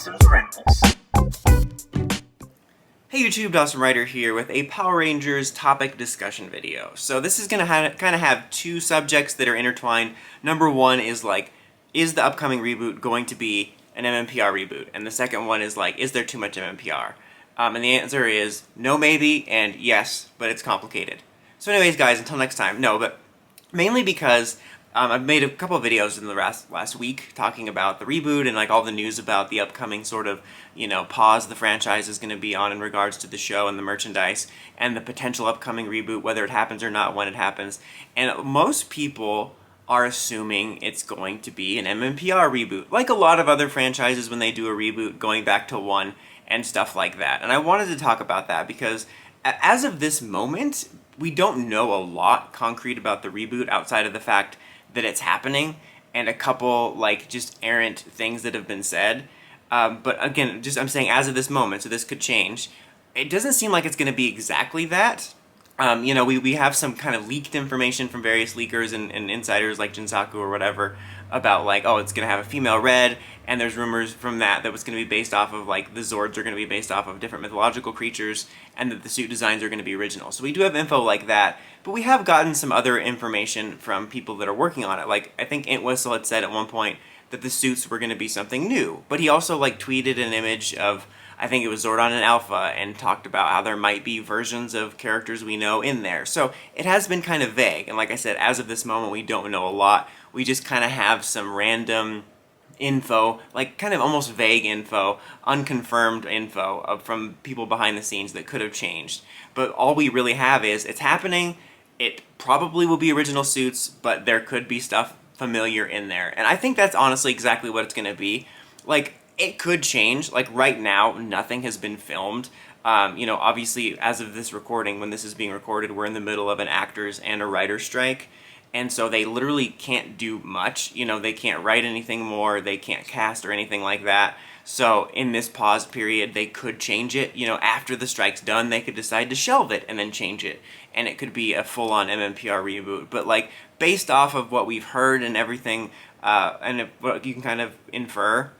Dawson's Rambles. Hey YouTube, Dawson Ryder here with a Power Rangers topic discussion video. So this is going to kind of have two subjects that are intertwined. Number one is is the upcoming reboot going to be an MMPR reboot? And the second one is is there too much MMPR? And the answer is no maybe, and yes, but it's complicated. So anyways guys, until next time, no, but mainly because I've made a couple of videos in the last week talking about the reboot and all the news about the upcoming sort of, pause the franchise is going to be on in regards to the show and the merchandise and the potential upcoming reboot, whether it happens or not, when it happens. And most people are assuming it's going to be an MMPR reboot, like a lot of other franchises when they do a reboot, going back to one and stuff like that. And I wanted to talk about that because as of this moment, we don't know a lot concrete about the reboot outside of the fact that it's happening and a couple just errant things that have been said. But again, I'm saying as of this moment, so this could change. It doesn't seem like it's going to be exactly that. We have some kind of leaked information from various leakers and insiders like Jinsaku or whatever about oh, it's going to have a female Red, and there's rumors from that was going to be based off of the Zords are going to be based off of different mythological creatures, and that the suit designs are going to be original. So we do have info like that, but we have gotten some other information from people that are working on it. I think Entwistle had said at one point that the suits were going to be something new, but he also tweeted an image of, I think it was Zordon and Alpha, and talked about how there might be versions of characters we know in there. So it has been kind of vague, and like I said, as of this moment, we don't know a lot. We just kind of have some random info, kind of almost vague info, unconfirmed info from people behind the scenes that could have changed. But all we really have is, it's happening, it probably will be original suits, but there could be stuff familiar in there. And I think that's honestly exactly what it's going to be. It could change. Right now, nothing has been filmed. Obviously, as of this recording, when this is being recorded, we're in the middle of an actors and a writer's strike. And so they literally can't do much. They can't write anything more. They can't cast or anything like that. So in this pause period, they could change it. After the strike's done, they could decide to shelve it and then change it. And it could be a full-on MMPR reboot. But based off of what we've heard and everything, and what you can kind of infer,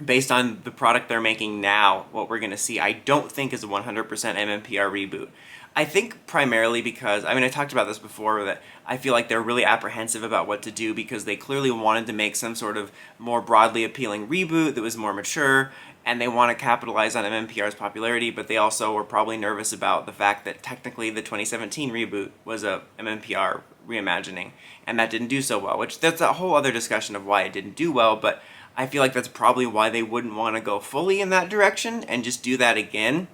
based on the product they're making now, what we're going to see, I don't think is a 100% MMPR reboot. I think primarily because, I talked about this before, that I feel like they're really apprehensive about what to do because they clearly wanted to make some sort of more broadly appealing reboot that was more mature, and they want to capitalize on MMPR's popularity, but they also were probably nervous about the fact that technically the 2017 reboot was a MMPR reimagining, and that didn't do so well, which that's a whole other discussion of why it didn't do well, but I feel like that's probably why they wouldn't want to go fully in that direction and just do that again.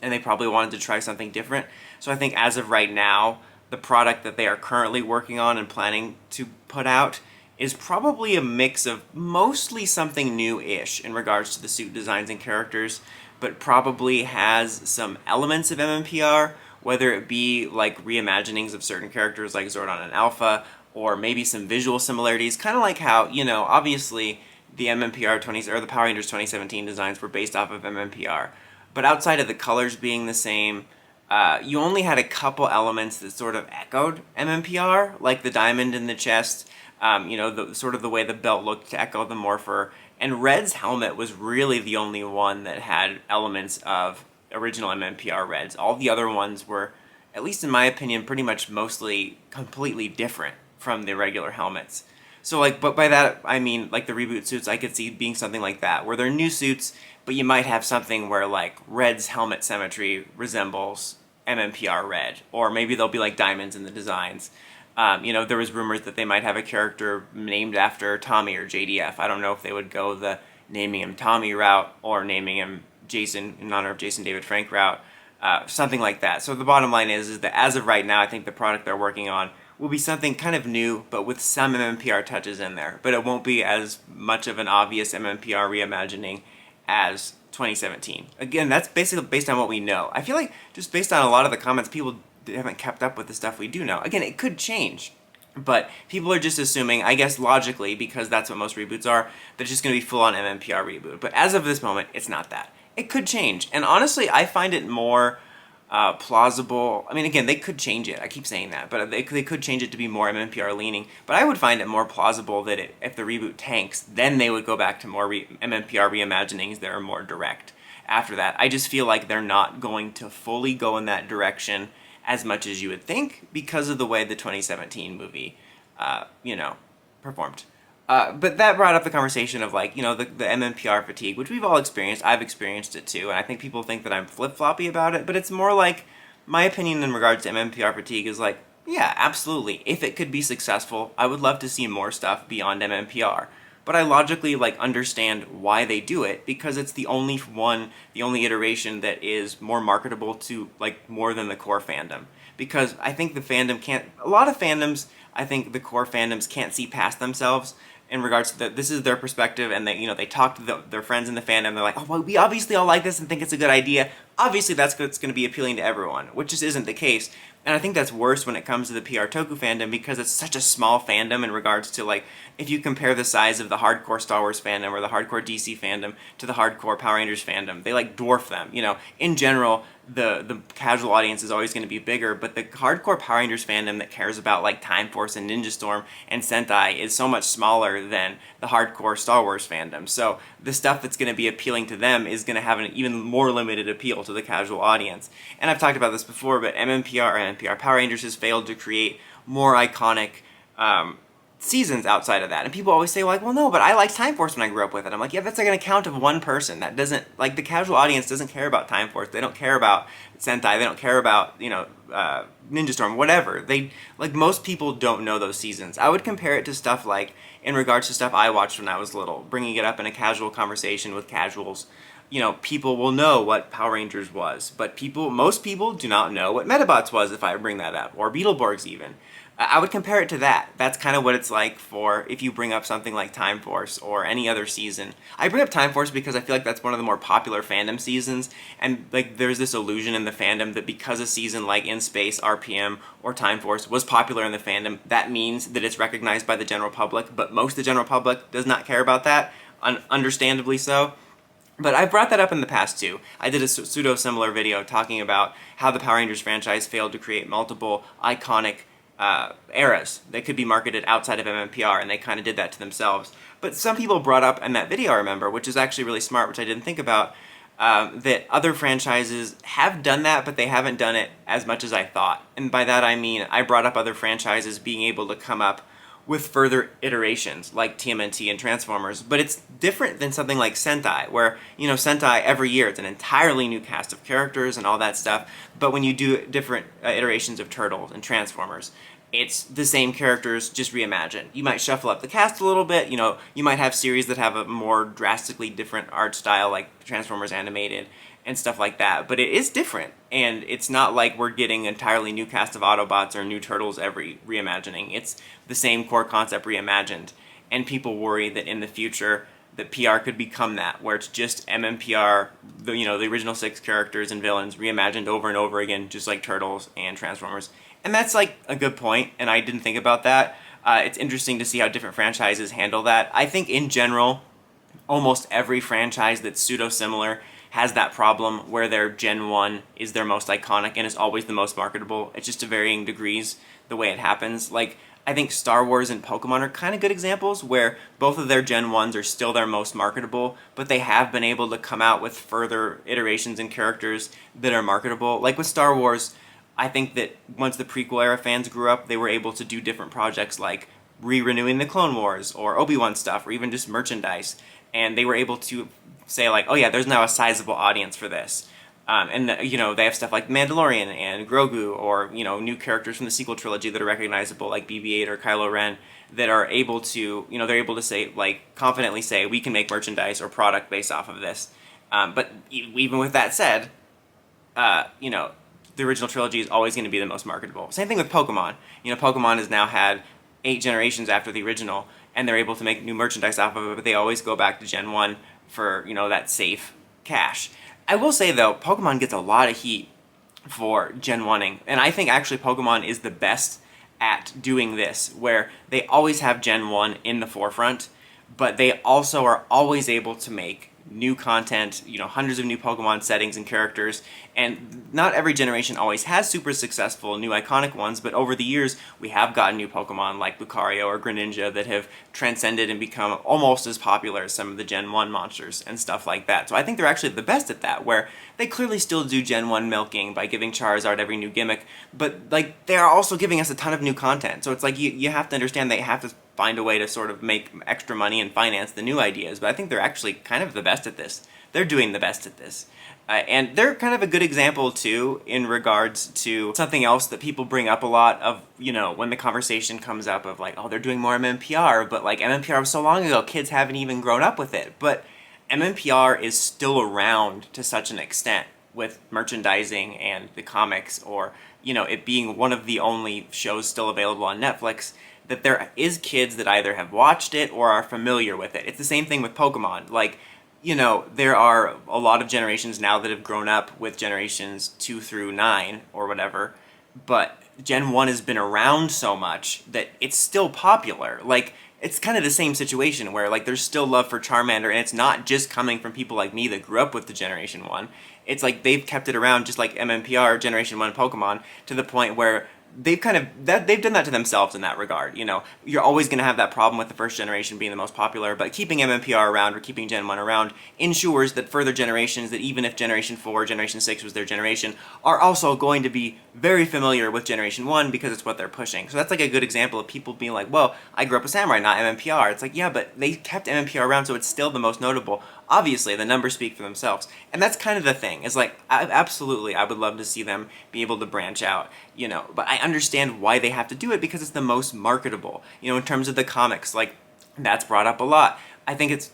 And they probably wanted to try something different. So I think as of right now, the product that they are currently working on and planning to put out is probably a mix of mostly something new-ish in regards to the suit designs and characters, but probably has some elements of MMPR, whether it be reimaginings of certain characters like Zordon and Alpha, or maybe some visual similarities, kind of like how, obviously the the Power Rangers 2017 designs were based off of MMPR. But outside of the colors being the same, you only had a couple elements that sort of echoed MMPR, like the diamond in the chest, the way the belt looked to echo the Morpher, and Red's helmet was really the only one that had elements of original MMPR Reds. All the other ones were, at least in my opinion, pretty much mostly completely different from the regular helmets. So but by that I mean the reboot suits, I could see being something like that, where they're new suits, but you might have something where Red's helmet symmetry resembles MMPR Red, or maybe they'll be diamonds in the designs. There was rumors that they might have a character named after Tommy or JDF. I don't know if they would go the naming him Tommy route or naming him Jason in honor of Jason David Frank route, something like that. So the bottom line is that as of right now, I think the product they're working on will be something kind of new, but with some MMPR touches in there. But it won't be as much of an obvious MMPR reimagining as 2017. Again, that's basically based on what we know. I feel like just based on a lot of the comments, people haven't kept up with the stuff we do know. Again, it could change, but people are just assuming, I guess logically, because that's what most reboots are, that it's just going to be full-on MMPR reboot. But as of this moment, it's not that. It could change. And honestly, I find it more plausible. I mean, again, they could change it. I keep saying that, but they could change it to be more MMPR leaning. But I would find it more plausible that if the reboot tanks, then they would go back to more MMPR reimaginings that are more direct after that. I just feel like they're not going to fully go in that direction as much as you would think because of the way the 2017 movie, performed. But that brought up the conversation of like, the MMPR fatigue, which we've all experienced. I've experienced it too, and I think people think that I'm flip-floppy about it, but it's more like my opinion in regards to MMPR fatigue is like, yeah, absolutely. If it could be successful, I would love to see more stuff beyond MMPR. But I logically understand why they do it because it's the only iteration that is more marketable to more than the core fandom. Because I think a lot of fandoms, I think the core fandoms can't see past themselves in regards to this is their perspective, and they talk to their friends in the fandom. They're like, oh, well, we obviously all like this and think it's a good idea. Obviously, that's what's going to be appealing to everyone, which just isn't the case. And I think that's worse when it comes to the PR Toku fandom because it's such a small fandom in regards to if you compare the size of the hardcore Star Wars fandom or the hardcore DC fandom to the hardcore Power Rangers fandom, they dwarf them. In general, the casual audience is always going to be bigger, but the hardcore Power Rangers fandom that cares about Time Force and Ninja Storm and Sentai is so much smaller than the hardcore Star Wars fandom. So the stuff that's going to be appealing to them is going to have an even more limited appeal to the casual audience. And I've talked about this before, but MMPR Power Rangers has failed to create more iconic seasons outside of that. And people always say well, no, but I liked Time Force when I grew up with it. I'm like, yeah, that's an account of one person. That doesn't the casual audience doesn't care about Time Force. They don't care about Sentai. They don't care about Ninja Storm, whatever. They most people don't know those seasons. I would compare it to stuff in regards to stuff I watched when I was little, bringing it up in a casual conversation with casuals. People will know what Power Rangers was, but most people do not know what Metabots was if I bring that up, or Beetleborgs even. I would compare it to that. That's kind of what it's like for if you bring up something like Time Force or any other season. I bring up Time Force because I feel like that's one of the more popular fandom seasons, and there's this illusion in the fandom that because a season like In Space, RPM, or Time Force was popular in the fandom, that means that it's recognized by the general public, but most of the general public does not care about that, understandably so. But I've brought that up in the past too. I did a pseudo-similar video talking about how the Power Rangers franchise failed to create multiple iconic eras that could be marketed outside of MMPR, and they kind of did that to themselves. But some people brought up in that video, I remember, which is actually really smart, which I didn't think about, that other franchises have done that, but they haven't done it as much as I thought. And by that I mean I brought up other franchises being able to come up with further iterations like TMNT and Transformers, but it's different than something like Sentai, where, Sentai every year it's an entirely new cast of characters and all that stuff, but when you do different iterations of Turtles and Transformers, it's the same characters, just reimagined. You might shuffle up the cast a little bit, you might have series that have a more drastically different art style like Transformers Animated and stuff like that, but it is different, and it's not like we're getting an entirely new cast of Autobots or new Turtles every reimagining. It's the same core concept reimagined, and people worry that in the future that PR could become that, where it's just MMPR, the original 6 characters and villains reimagined over and over again, just like Turtles and Transformers. And that's a good point, and I didn't think about that. It's interesting to see how different franchises handle that. I think in general, almost every franchise that's pseudo-similar has that problem where their Gen 1 is their most iconic and is always the most marketable. It's just to varying degrees the way it happens. I think Star Wars and Pokemon are kind of good examples where both of their Gen 1s are still their most marketable, but they have been able to come out with further iterations and characters that are marketable. Like with Star Wars, I think that once the prequel era fans grew up, they were able to do different projects like re-renewing the Clone Wars or Obi-Wan stuff or even just merchandise. And they were able to say oh yeah, there's now a sizable audience for this. And they have stuff like Mandalorian and Grogu, or new characters from the sequel trilogy that are recognizable, like BB-8 or Kylo Ren, that are able to they're able to say confidently say we can make merchandise or product based off of this. But even with that said, the original trilogy is always going to be the most marketable. Same thing with Pokemon. Pokemon has now had 8 generations after the original, and they're able to make new merchandise off of it, but they always go back to Gen 1 for that safe cash. I will say though, Pokemon gets a lot of heat for Gen 1ing, and I think actually Pokemon is the best at doing this, where they always have Gen 1 in the forefront, but they also are always able to make new content, hundreds of new Pokemon settings and characters, and not every generation always has super successful new iconic ones, but over the years we have gotten new Pokemon like Lucario or Greninja that have transcended and become almost as popular as some of the Gen 1 monsters and stuff like that. So I think they're actually the best at that, where they clearly still do Gen 1 milking by giving Charizard every new gimmick, but like they are also giving us a ton of new content. So it's like you have to understand they have to find a way to sort of make extra money and finance the new ideas, but I think they're actually kind of the best at this. They're doing the best at this. And they're kind of a good example, too, in regards to something else that people bring up a lot of, when the conversation comes up of like, oh, they're doing more MMPR, but like MMPR was so long ago, kids haven't even grown up with it. But MMPR is still around to such an extent with merchandising and the comics, or, it being one of the only shows still available on Netflix, that there is kids that either have watched it or are familiar with it. It's the same thing with Pokemon. Like, there are a lot of generations now that have grown up with generations 2 through 9 or whatever, but Gen 1 has been around so much that it's still popular. Like, it's kind of the same situation where, like, there's still love for Charmander, and it's not just coming from people like me that grew up with the Generation 1. It's like they've kept it around just like MMPR, Generation 1 Pokemon, to the point where they've they've done that to themselves in that regard. You're always going to have that problem with the first generation being the most popular, but keeping MMPR around or keeping Gen 1 around ensures that further generations, that even if Generation 4, Generation 6 was their generation, are also going to be very familiar with Generation 1 because it's what they're pushing. So that's like a good example of people being like, well, I grew up with Samurai, not MMPR. It's like, yeah, but they kept MMPR around, so it's still the most notable. Obviously, the numbers speak for themselves. And that's kind of the thing. It's like, absolutely, I would love to see them be able to branch out, But I understand why they have to do it because it's the most marketable. In terms of the comics, like, that's brought up a lot. I think it's,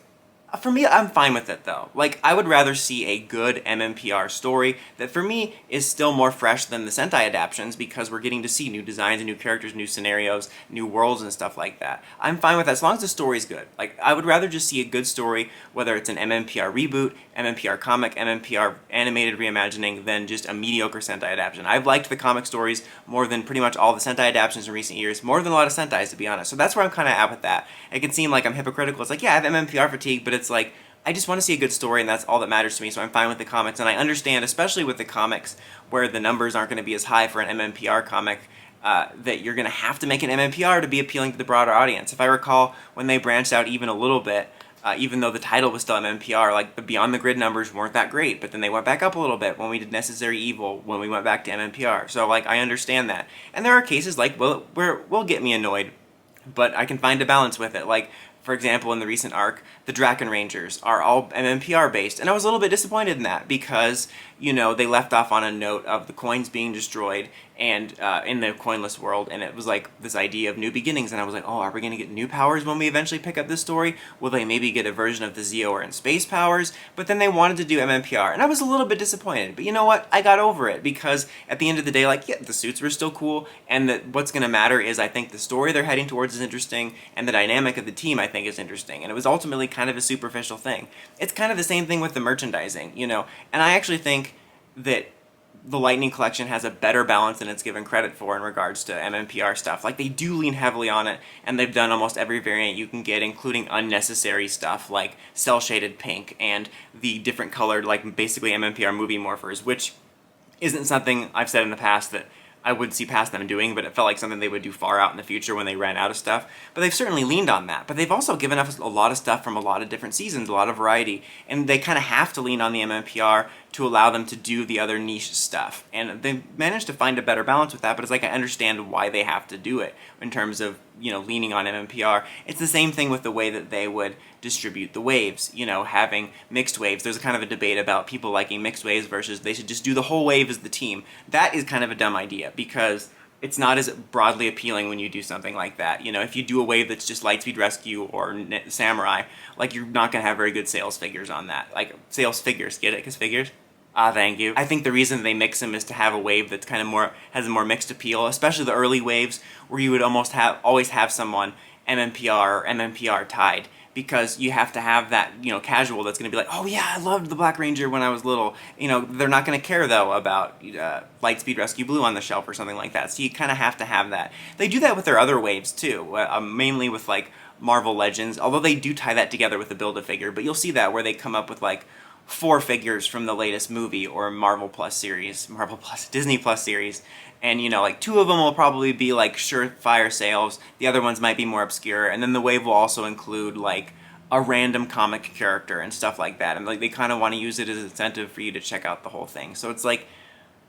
for me, I'm fine with it, though. Like, I would rather see a good MMPR story that, for me, is still more fresh than the Sentai adaptions because we're getting to see new designs and new characters, new scenarios, new worlds and stuff like that. I'm fine with that as long as the story's good. Like, I would rather just see a good story, whether it's an MMPR reboot, MMPR comic, MMPR animated reimagining, than just a mediocre Sentai adaptation. I've liked the comic stories more than pretty much all the Sentai adaptations in recent years, more than a lot of Sentais, to be honest. So that's where I'm kind of at with that. It can seem like I'm hypocritical. It's like, yeah, I have MMPR fatigue, but it's like, I just want to see a good story, and that's all that matters to me, so I'm fine with the comics. And I understand, especially with the comics, where the numbers aren't going to be as high for an MMPR comic, that you're going to have to make an MMPR to be appealing to the broader audience. If I recall, when they branched out even a little bit, even though the title was still MMPR, like the Beyond the Grid numbers weren't that great, but then they went back up a little bit when we did Necessary Evil, when we went back to MMPR. So, like, I understand that. And there are cases like, where will get me annoyed, but I can find a balance with it. Like, for example, in the recent arc, the Draken Rangers are all MMPR based, and I was a little bit disappointed in that because, they left off on a note of the coins being destroyed and in the coinless world, and it was like this idea of new beginnings, and I was like, oh, are we going to get new powers when we eventually pick up this story? Will they maybe get a version of the Zeo or in space powers? But then they wanted to do MMPR, and I was a little bit disappointed, but you know what? I got over it because at the end of the day, like, yeah, the suits were still cool, and what's going to matter is I think the story they're heading towards is interesting, and the dynamic of the team I think is interesting, and it was ultimately kind of a superficial thing. It's kind of the same thing with the merchandising, and I actually think that the Lightning Collection has a better balance than it's given credit for in regards to MMPR stuff. Like, they do lean heavily on it, and they've done almost every variant you can get, including unnecessary stuff like cel-shaded pink and the different colored, like, basically MMPR movie morphers, which isn't something I've said in the past that I would see past them doing, but it felt like something they would do far out in the future when they ran out of stuff. But they've certainly leaned on that. But they've also given us a lot of stuff from a lot of different seasons, a lot of variety, and they kind of have to lean on the MMPR to allow them to do the other niche stuff. And they've managed to find a better balance with that, but it's like I understand why they have to do it in terms of, leaning on MMPR. It's the same thing with the way that they would distribute the waves, having mixed waves. There's kind of a debate about people liking mixed waves versus they should just do the whole wave as the team. That is kind of a dumb idea because it's not as broadly appealing when you do something like that. If you do a wave that's just Lightspeed Rescue or Samurai, like, you're not going to have very good sales figures on that. Like, sales figures, get it? Because figures? Thank you. I think the reason they mix them is to have a wave that's kind of has a more mixed appeal, especially the early waves where you would always have someone MMPR or MMPR tied, because you have to have that, casual that's going to be like, oh yeah, I loved the Black Ranger when I was little. They're not going to care, though, about Lightspeed Rescue Blue on the shelf or something like that, so you kind of have to have that. They do that with their other waves, too, mainly with, like, Marvel Legends, although they do tie that together with the Build-A-Figure, but you'll see that where they come up with like 4 figures from the latest movie or Marvel Plus series, Disney Plus series, and you know, like 2 of them will probably be like surefire sales, the other ones might be more obscure, and then the wave will also include like a random comic character and stuff like that, and like they kind of want to use it as an incentive for you to check out the whole thing. So it's like,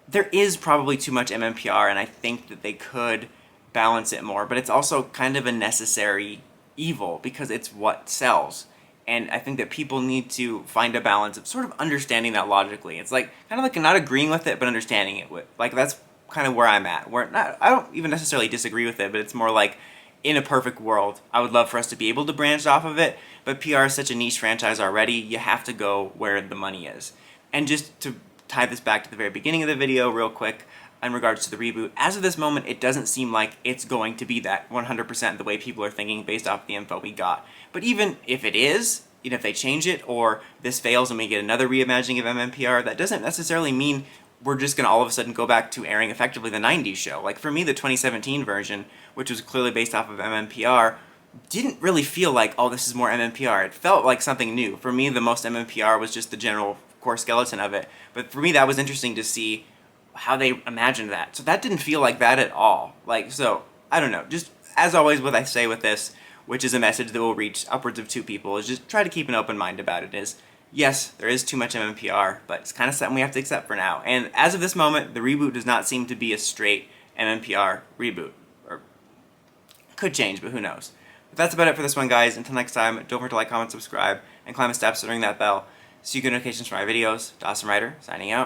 there is probably too much MMPR, and I think that they could balance it more, but it's also kind of a necessary evil because it's what sells. And I think that people need to find a balance of sort of understanding that logically. It's like kind of like not agreeing with it, but understanding it. Like that's kind of where I'm at. Where not, I don't even necessarily disagree with it, but it's more like in a perfect world, I would love for us to be able to branch off of it. But PR is such a niche franchise already. You have to go where the money is. And just to tie this back to the very beginning of the video, real quick, in regards to the reboot, as of this moment, it doesn't seem like it's going to be that 100% the way people are thinking based off the info we got. But even if it is, even if they change it, or this fails and we get another reimagining of MMPR, that doesn't necessarily mean we're just going to all of a sudden go back to airing effectively the 90s show. Like for me, the 2017 version, which was clearly based off of MMPR, didn't really feel like, oh, this is more MMPR. It felt like something new. For me, the most MMPR was just the general core skeleton of it. But for me, that was interesting to see how they imagined that. So that didn't feel like that at all. Like, so, I don't know. Just, as always, what I say with this, which is a message that will reach upwards of 2 people, is just try to keep an open mind about it. Is, yes, there is too much MMPR, but it's kind of something we have to accept for now. And as of this moment, the reboot does not seem to be a straight MMPR reboot. Or, could change, but who knows. But that's about it for this one, guys. Until next time, don't forget to like, comment, subscribe, and climb the steps to ring that bell so you get notifications for my videos. Dawson Ryder, signing out.